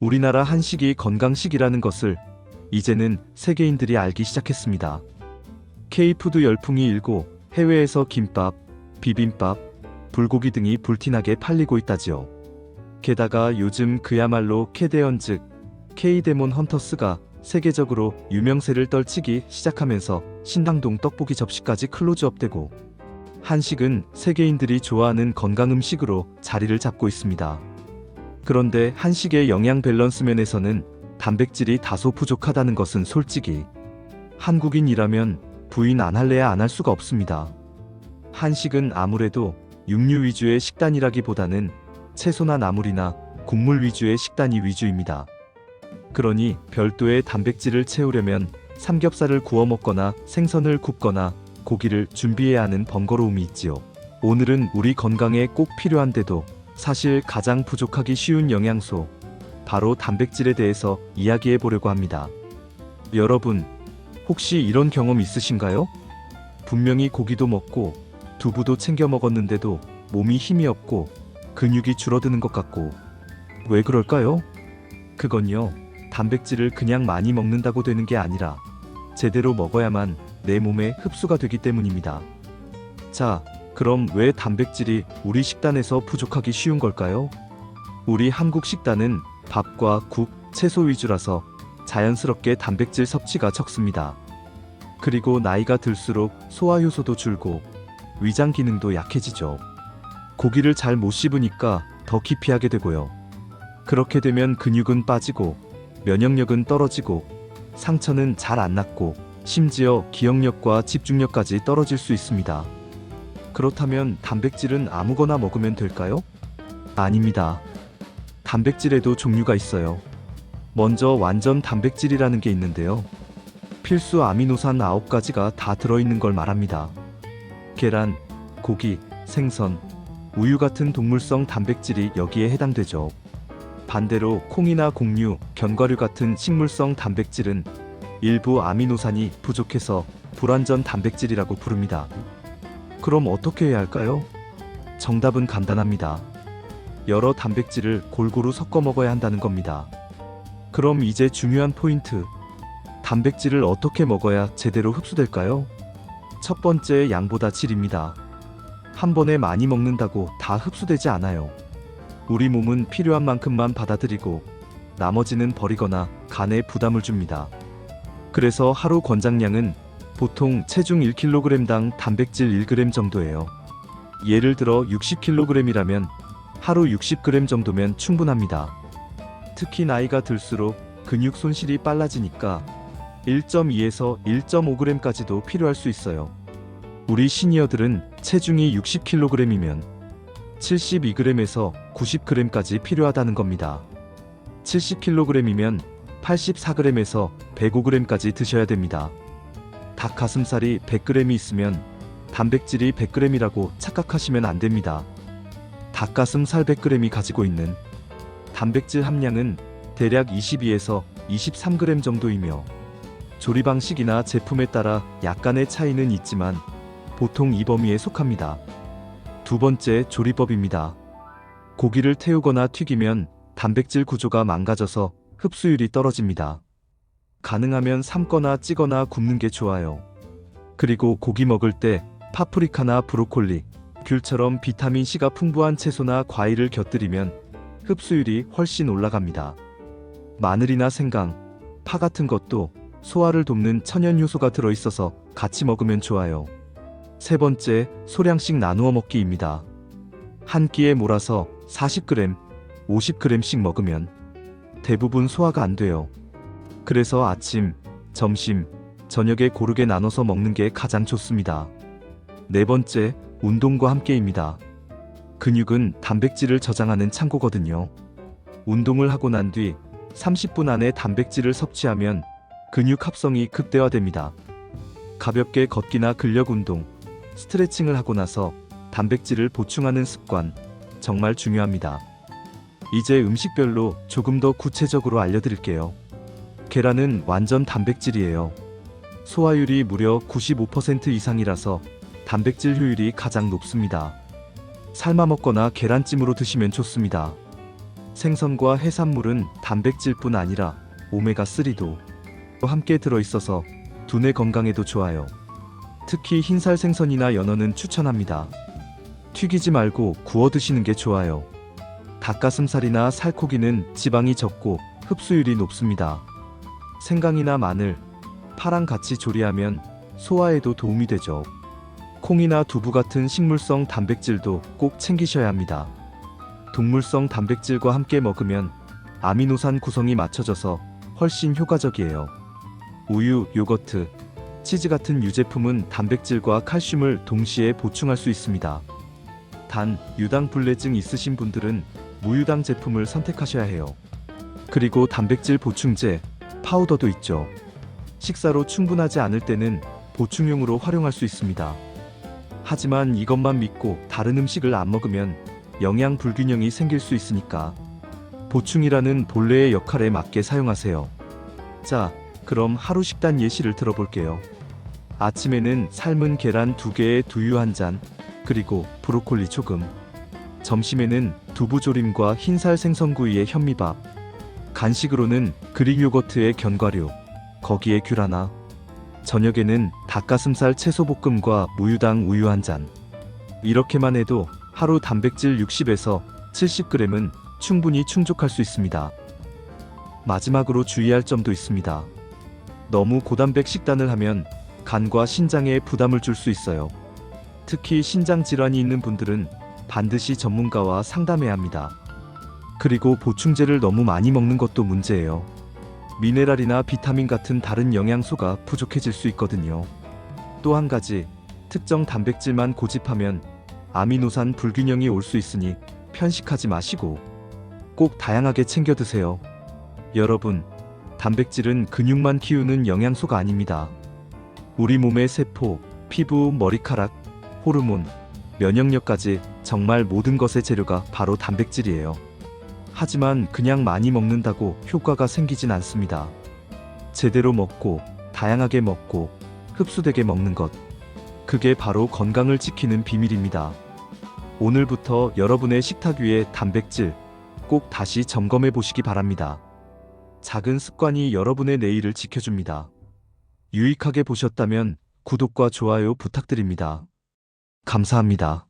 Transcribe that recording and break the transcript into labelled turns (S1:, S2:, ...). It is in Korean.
S1: 우리나라 한식이 건강식이라는 것을 이제는 세계인들이 알기 시작했습니다. K푸드 열풍이 일고 해외에서 김밥, 비빔밥, 불고기 등이 불티나게 팔리고 있다지요. 게다가 요즘 그야말로 캐대언 즉 K데몬 헌터스가 세계적으로 유명세를 떨치기 시작하면서 신당동 떡볶이 접시까지 클로즈업되고 한식은 세계인들이 좋아하는 건강 음식으로 자리를 잡고 있습니다. 그런데 한식의 영양 밸런스 면에서는 단백질이 다소 부족하다는 것은 솔직히 한국인이라면 부인 안 할래야 안 할 수가 없습니다. 한식은 아무래도 육류 위주의 식단이라기보다는 채소나 나물이나 국물 위주의 식단이 위주입니다. 그러니 별도의 단백질을 채우려면 삼겹살을 구워 먹거나 생선을 굽거나 고기를 준비해야 하는 번거로움이 있지요. 오늘은 우리 건강에 꼭 필요한데도 사실 가장 부족하기 쉬운 영양소, 바로 단백질에 대해서 이야기해 보려고 합니다. 여러분, 혹시 이런 경험 있으신가요? 분명히 고기도 먹고 두부도 챙겨 먹었는데도 몸이 힘이 없고 근육이 줄어드는 것 같고, 왜 그럴까요? 그건요, 단백질을 그냥 많이 먹는다고 되는 게 아니라 제대로 먹어야만 내 몸에 흡수가 되기 때문입니다. 자, 그럼 왜 단백질이 우리 식단에서 부족하기 쉬운 걸까요? 우리 한국 식단은 밥과 국, 채소 위주라서 자연스럽게 단백질 섭취가 적습니다. 그리고 나이가 들수록 소화효소도 줄고 위장 기능도 약해지죠. 고기를 잘 못 씹으니까 더 기피하게 되고요. 그렇게 되면 근육은 빠지고 면역력은 떨어지고 상처는 잘 안 낫고 심지어 기억력과 집중력까지 떨어질 수 있습니다. 그렇다면 단백질은 아무거나 먹으면 될까요? 아닙니다. 단백질에도 종류가 있어요. 먼저 완전 단백질이라는 게 있는데요. 필수 아미노산 9가지가 다 들어있는 걸 말합니다. 계란, 고기, 생선, 우유 같은 동물성 단백질이 여기에 해당되죠. 반대로 콩이나 곡류, 견과류 같은 식물성 단백질은 일부 아미노산이 부족해서 불완전 단백질이라고 부릅니다. 그럼 어떻게 해야 할까요? 정답은 간단합니다. 여러 단백질을 골고루 섞어 먹어야 한다는 겁니다. 그럼 이제 중요한 포인트. 단백질을 어떻게 먹어야 제대로 흡수될까요? 첫 번째, 양보다 질입니다. 한 번에 많이 먹는다고 다 흡수되지 않아요. 우리 몸은 필요한 만큼만 받아들이고 나머지는 버리거나 간에 부담을 줍니다. 그래서 하루 권장량은 보통 체중 1kg당 단백질 1g 정도예요. 예를 들어 60kg이라면 하루 60g 정도면 충분합니다. 특히 나이가 들수록 근육 손실이 빨라지니까 1.2에서 1.5g까지도 필요할 수 있어요. 우리 시니어들은 체중이 60kg이면 72g에서 90g까지 필요하다는 겁니다. 70kg이면 84g에서 105g까지 드셔야 됩니다. 닭 가슴살이 100g이 있으면 단백질이 100g이라고 착각하시면 안 됩니다. 닭가슴살 100g이 가지고 있는 단백질 함량은 대략 22에서 23g 정도이며 조리 방식이나 제품에 따라 약간의 차이는 있지만 보통 이 범위에 속합니다. 두 번째, 조리법입니다. 고기를 태우거나 튀기면 단백질 구조가 망가져서 흡수율이 떨어집니다. 가능하면 삶거나 찌거나 굽는 게 좋아요. 그리고 고기 먹을 때 파프리카나 브로콜리, 귤처럼 비타민C가 풍부한 채소나 과일을 곁들이면 흡수율이 훨씬 올라갑니다. 마늘이나 생강, 파 같은 것도 소화를 돕는 천연 효소가 들어있어서 같이 먹으면 좋아요. 세 번째, 소량씩 나누어 먹기입니다. 한 끼에 몰아서 40g, 50g씩 먹으면 대부분 소화가 안 돼요. 그래서 아침, 점심, 저녁에 고르게 나눠서 먹는 게 가장 좋습니다. 네 번째, 운동과 함께입니다. 근육은 단백질을 저장하는 창고거든요. 운동을 하고 난 뒤 30분 안에 단백질을 섭취하면 근육 합성이 극대화됩니다. 가볍게 걷기나 근력 운동, 스트레칭을 하고 나서 단백질을 보충하는 습관, 정말 중요합니다. 이제 음식별로 조금 더 구체적으로 알려드릴게요. 계란은 완전 단백질이에요. 소화율이 무려 95% 이상이라서 단백질 효율이 가장 높습니다. 삶아 먹거나 계란찜으로 드시면 좋습니다. 생선과 해산물은 단백질뿐 아니라 오메가3도 함께 들어있어서 두뇌 건강에도 좋아요. 특히 흰살 생선이나 연어는 추천합니다. 튀기지 말고 구워 드시는 게 좋아요. 닭가슴살이나 살코기는 지방이 적고 흡수율이 높습니다. 생강이나 마늘, 파랑 같이 조리하면 소화에도 도움이 되죠. 콩이나 두부 같은 식물성 단백질도 꼭 챙기셔야 합니다. 동물성 단백질과 함께 먹으면 아미노산 구성이 맞춰져서 훨씬 효과적이에요. 우유, 요거트, 치즈 같은 유제품은 단백질과 칼슘을 동시에 보충할 수 있습니다. 단, 유당불내증 있으신 분들은 무유당 제품을 선택하셔야 해요. 그리고 단백질 보충제, 파우더도 있죠. 식사로 충분하지 않을 때는 보충용으로 활용할 수 있습니다. 하지만 이것만 믿고 다른 음식을 안 먹으면 영양 불균형이 생길 수 있으니까 보충이라는 본래의 역할에 맞게 사용하세요. 자, 그럼 하루 식단 예시를 들어볼게요. 아침에는 삶은 계란 2개에 두유 1잔, 그리고 브로콜리 조금. 점심에는 두부조림과 흰살 생선구이에 현미밥. 간식으로는 그릭 요거트에 견과류, 거기에 귤 하나. 저녁에는 닭가슴살 채소볶음과 무유당 우유 1잔. 이렇게만 해도 하루 단백질 60에서 70g은 충분히 충족할 수 있습니다. 마지막으로 주의할 점도 있습니다. 너무 고단백 식단을 하면 간과 신장에 부담을 줄 수 있어요. 특히 신장 질환이 있는 분들은 반드시 전문가와 상담해야 합니다. 그리고 보충제를 너무 많이 먹는 것도 문제예요. 미네랄이나 비타민 같은 다른 영양소가 부족해질 수 있거든요. 또 한 가지, 특정 단백질만 고집하면 아미노산 불균형이 올 수 있으니 편식하지 마시고 꼭 다양하게 챙겨 드세요. 여러분, 단백질은 근육만 키우는 영양소가 아닙니다. 우리 몸의 세포, 피부, 머리카락, 호르몬, 면역력까지 정말 모든 것의 재료가 바로 단백질이에요. 하지만 그냥 많이 먹는다고 효과가 생기진 않습니다. 제대로 먹고, 다양하게 먹고, 흡수되게 먹는 것. 그게 바로 건강을 지키는 비밀입니다. 오늘부터 여러분의 식탁 위에 단백질 꼭 다시 점검해 보시기 바랍니다. 작은 습관이 여러분의 내일을 지켜줍니다. 유익하게 보셨다면 구독과 좋아요 부탁드립니다. 감사합니다.